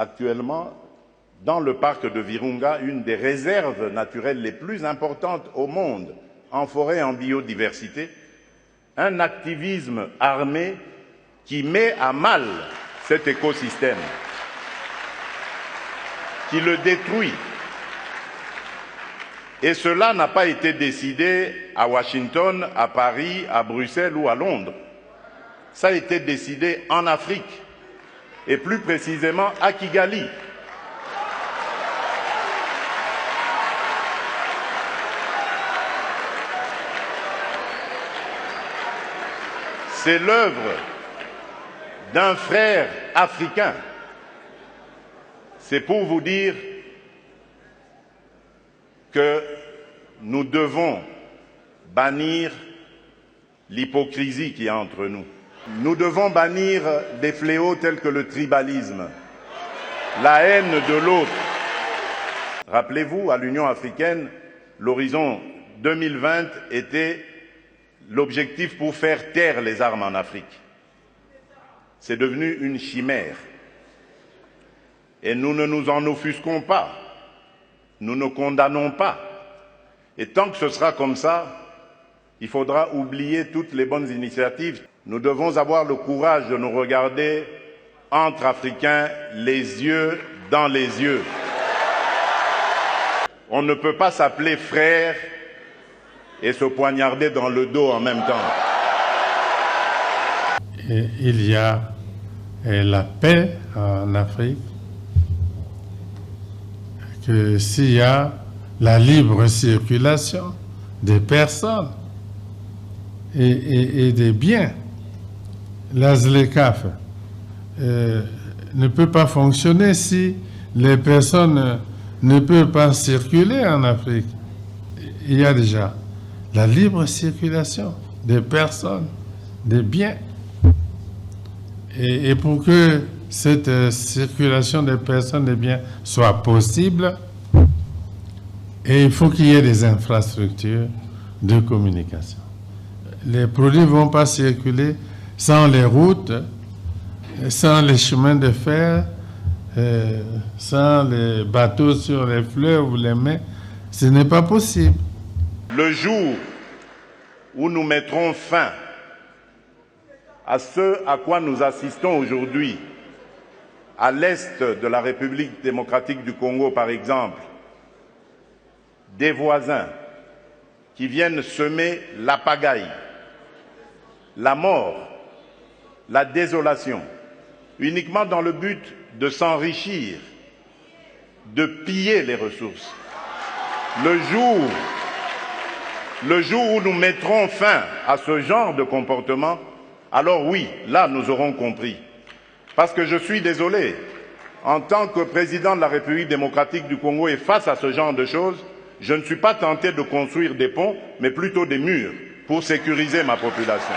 actuellement dans le parc de Virunga une des réserves naturelles les plus importantes au monde en forêt et en biodiversité, un activisme armé qui met à mal cet écosystème, qui le détruit. Et cela n'a pas été décidé à Washington, à Paris, à Bruxelles ou à Londres. Ça a été décidé en Afrique, et plus précisément à Kigali. C'est l'œuvre d'un frère africain. C'est pour vous dire que nous devons bannir l'hypocrisie qui est entre nous. Nous devons bannir des fléaux tels que le tribalisme, la haine de l'autre. Rappelez-vous, à l'Union africaine, l'horizon 2020 était l'objectif pour faire taire les armes en Afrique. C'est devenu une chimère. Et nous ne nous en offusquons pas. Nous ne condamnons pas. Et tant que ce sera comme ça, il faudra oublier toutes les bonnes initiatives. Nous devons avoir le courage de nous regarder entre Africains, les yeux dans les yeux. On ne peut pas s'appeler frère et se poignarder dans le dos en même temps. Et il y a la paix en Afrique, que s'il y a la libre circulation des personnes et des biens, la ZLECAf ne peut pas fonctionner si les personnes ne peuvent pas circuler en Afrique. Il y a déjà la libre circulation des personnes, des biens. Et pour que cette circulation des personnes et des biens soit possible, et il faut qu'il y ait des infrastructures de communication. Les produits ne vont pas circuler sans les routes, sans les chemins de fer, sans les bateaux sur les fleuves ou les mers. Ce n'est pas possible. Le jour où nous mettrons fin à ce à quoi nous assistons aujourd'hui, à l'est de la République démocratique du Congo par exemple, des voisins qui viennent semer la pagaille, la mort, la désolation, uniquement dans le but de s'enrichir, de piller les ressources. Le jour où nous mettrons fin à ce genre de comportement, alors oui, là nous aurons compris. Parce que je suis désolé, en tant que président de la République démocratique du Congo et face à ce genre de choses, je ne suis pas tenté de construire des ponts, mais plutôt des murs pour sécuriser ma population.